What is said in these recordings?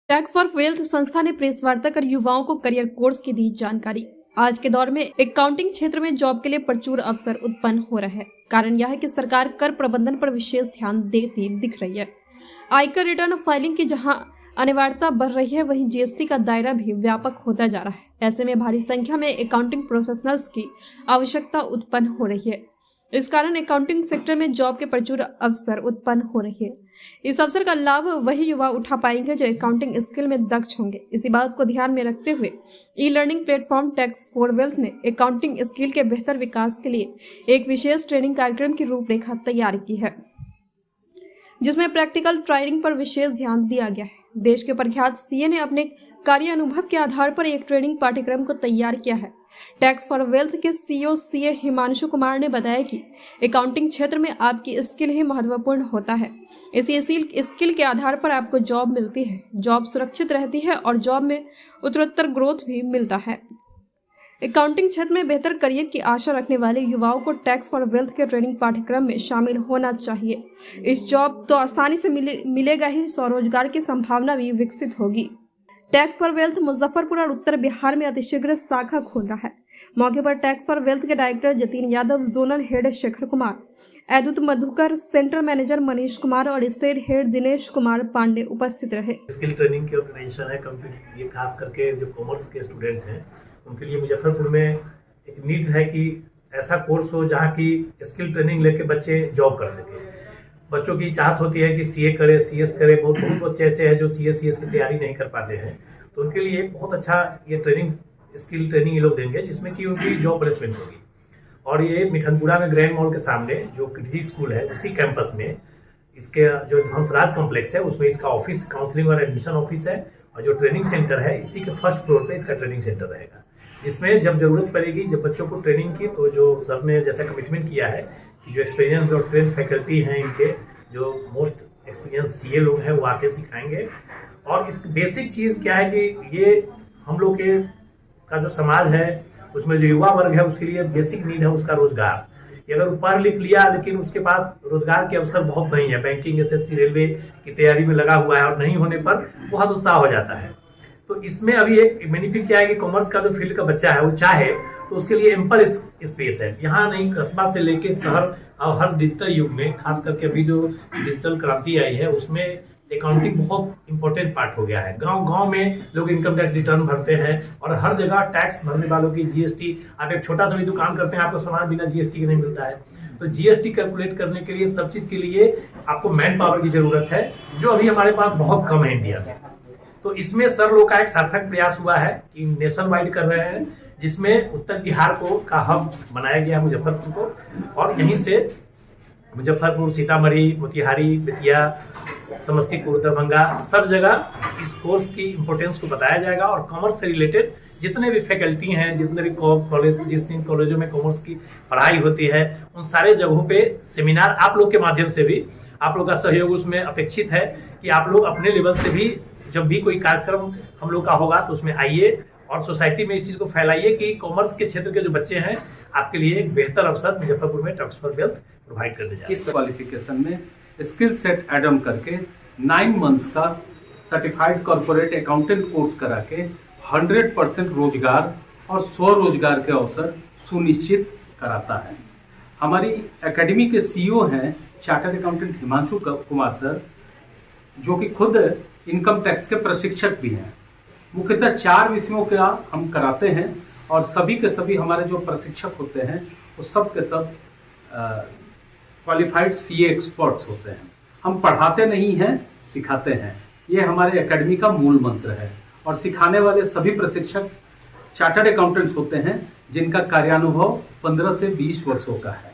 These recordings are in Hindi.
टैक्स फॉर वेल्थ संस्था ने प्रेस वार्ता कर युवाओं को करियर कोर्स की दी जानकारी। आज के दौर में अकाउंटिंग क्षेत्र में जॉब के लिए प्रचुर अवसर उत्पन्न हो रहे हैं। कारण यह है कि सरकार कर प्रबंधन पर विशेष ध्यान देती दिख रही है। आयकर रिटर्न फाइलिंग की जहां अनिवार्यता बढ़ रही है, वहीं जीएसटी का दायरा भी व्यापक होता जा रहा है। ऐसे में भारी संख्या में अकाउंटिंग प्रोफेशनल्स की आवश्यकता उत्पन्न हो रही है। इस कारण अकाउंटिंग सेक्टर में जॉब के प्रचुर अवसर उत्पन्न हो रहे हैं। इस अवसर का लाभ वही युवा उठा पाएंगे जो अकाउंटिंग स्किल में दक्ष होंगे। इसी बात को ध्यान में रखते हुए e learning platform tax for wealth ने अकाउंटिंग स्किल के बेहतर विकास के लिए एक विशेष ट्रेनिंग कार्यक्रम की रूपरेखा तैयार की है, जिसमें प्रैक्टिकल ट्रेनिंग पर विशेष ध्यान दिया गया है। देश के प्रख्यात सीए ने अपने कार्य अनुभव के आधार पर एक ट्रेनिंग पाठ्यक्रम को तैयार किया है। टैक्स फॉर वेल्थ के सीईओ सीए हिमांशु कुमार ने बताया कि अकाउंटिंग क्षेत्र में आपकी स्किल ही महत्वपूर्ण होता है। इसी स्किल के आधार पर आपको जॉब मिलती है, जॉब सुरक्षित रहती है और जॉब में उत्तरोत्तर ग्रोथ भी मिलता है। अकाउंटिंग क्षेत्र में बेहतर करियर की आशा रखने वाले युवाओं को टैक्स फॉर वेल्थ के ट्रेनिंग पाठ्यक्रम में शामिल होना चाहिए। इस जॉब तो आसानी से मिलेगा ही, स्वरोजगार की संभावना भी विकसित होगी। टैक्स फॉर वेल्थ मुजफ्फरपुर और उत्तर बिहार में अतिशीघ्र शाखा खोल रहा है। मौके पर टैक्स फॉर वेल्थ के director Jatin Yadav, zonal head Shekhar Kumar, एदुत मधुकर, सेंट्रल मैनेजर मनीष कुमार और स्टेट हेड दिनेश कुमार पांडे उपस्थित रहे। स्किल ट्रेनिंग की ऑर्गेनाइजेशन है कंप्यूटर, ये खास करके जो कॉमर्स के स्टूडेंट हैं उनके लिए मुजफ्फरपुर में एक नीड है कि ऐसा कोर्स हो जहाँ की स्किल ट्रेनिंग लेके बच्चे जॉब कर सके। बच्चों की चाहत होती है कि सीए करे, सीएस करे। बहुत बच्चे ऐसे हैं जो सीएस की तैयारी नहीं कर पाते हैं, तो उनके लिए बहुत अच्छा ये ट्रेनिंग, स्किल ट्रेनिंग ये लोग देंगे, जिसमें कि उनकी जॉब प्लेसमेंट होगी। और ये मिठनपुरा में ग्रैंड मॉल के सामने जो किडजी स्कूल है, उसी कैंपस में इसके जो हंसराज कॉम्प्लेक्स है, उसमें इसका ऑफिस, काउंसलिंग और एडमिशन ऑफिस है। और जो ट्रेनिंग सेंटर है, इसी के फर्स्ट फ्लोर पे इसका ट्रेनिंग सेंटर रहेगा। इसमें जब जरूरत पड़ेगी, जब बच्चों को ट्रेनिंग की, तो जो सर ने जैसा कमिटमेंट किया है कि जो एक्सपीरियंस और ट्रेन फैकल्टी हैं, इनके जो मोस्ट एक्सपीरियंस सीए लोग हैं, वो आके सिखाएंगे। और इस बेसिक चीज़ क्या है कि ये हम लोग के का जो समाज है, उसमें जो युवा वर्ग है, उसके लिए बेसिक नीड है उसका रोजगार। ये अगर पढ़ लिख लिया लेकिन उसके पास रोजगार के अवसर बहुत नहीं है, बैंकिंग, एसएससी, रेलवे की तैयारी में लगा हुआ है और नहीं होने पर बहुत उत्साह हो जाता है। तो इसमें अभी एक बेनिफिट क्या है कि कॉमर्स का जो फील्ड का बच्चा है वो चाहे तो उसके लिए एम्पल स्पेस है। यहाँ नहीं, कस्बा से लेके शहर और हर डिजिटल युग में, खास करके अभी जो डिजिटल क्रांति आई है, उसमें अकाउंटिंग बहुत इंपॉर्टेंट पार्ट हो गया है। गांव में लोग इनकम टैक्स रिटर्न भरते हैं और हर जगह टैक्स भरने वालों की जीएसटी। आप एक छोटा सा भी दुकान करते हैं, आपको सामान बिना जीएसटी के नहीं मिलता है। तो जीएसटी कैलकुलेट करने के लिए, सब चीज के लिए आपको मैन पावर की जरूरत है, जो अभी हमारे पास बहुत कम है इंडिया में। तो इसमें सर लोग का एक सार्थक प्रयास हुआ है कि नेशन वाइड कर रहे हैं, जिसमें उत्तर बिहार को का हब बनाया गया मुजफ्फरपुर को। और यहीं से मुजफ्फरपुर, सीतामढ़ी, मोतिहारी, बेतिया, समस्तीपुर, दरभंगा, सब जगह इस कोर्स की इम्पोर्टेंस को बताया जाएगा। और कॉमर्स से रिलेटेड जितने भी फैकल्टी हैं, जितने भी कॉलेज, जिस कॉलेजों में कॉमर्स की पढ़ाई होती है, उन सारे जगहों पे सेमिनार आप लोग के माध्यम से भी, आप लोग का सहयोग उसमें अपेक्षित है कि आप लोग अपने लेवल से भी जब भी कोई कार्यक्रम हम लोग का होगा तो उसमें आइए और सोसाइटी में इस चीज को फैलाइए कि कॉमर्स के क्षेत्र के जो बच्चे हैं, आपके लिए एक बेहतर अवसर मुजफ्फरपुर में टैक्स फॉर वेल्थ प्रोवाइड कर दिया। किस क्वालिफिकेशन में स्किल सेट एड ऑन करके 9 मंथ्स का सर्टिफाइड कॉर्पोरेट अकाउंटेंट कोर्स करा के 100% रोजगार और स्वरोजगार के अवसर सुनिश्चित कराता है। हमारी एकेडमी के सीईओ हैं chartered accountant Himanshu Kumar sir, जो कि खुद इनकम टैक्स के प्रशिक्षक भी हैं। मुख्यतः 4 विषयों का हम कराते हैं और सभी के सभी हमारे जो प्रशिक्षक होते हैं वो सब के सब क्वालिफाइड सीए एक्सपर्ट्स होते हैं। हम पढ़ाते नहीं हैं, सिखाते हैं। ये हमारे एकेडमी का मूल मंत्र है। और सिखाने वाले सभी प्रशिक्षक चार्टर्ड अकाउंटेंट्स होते हैं, जिनका कार्यानुभव 15 से 20 वर्षों का है।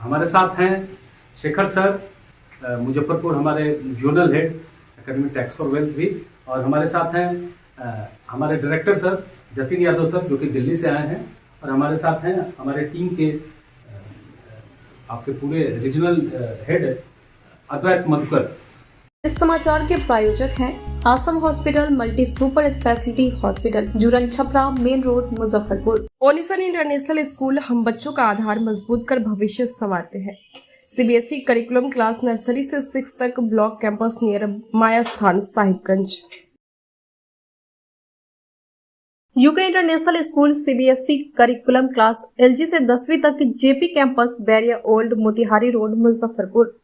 हमारे साथ हैं शेखर सर, मुजफ्फरपुर हमारे zonal head academy tax for wealth भी। और हमारे साथ हैं हमारे director sir Jatin Yadav sir, जो कि दिल्ली से आए हैं। और हमारे साथ हैं हमारे टीम के आपके पूरे रीजनल हेड अद्वैत मधुकर। इस समाचार के प्रायोजक हैं Assam hospital multi super speciality hospital, Juran Chhapra, main road, Muzaffarpur. ओनिसन इंटरनेशनल स्कूल हम बच्चों का आधार मजबूत कर भविष्य संवारते हैं। सीबीएसई करिकुलम क्लास नर्सरी से 6 तक block campus near Maya Sthan Sahibganj. UK international school CBSE curriculum class LKG से 10वीं तक JP campus Bairiya old Motihari road Muzaffarpur.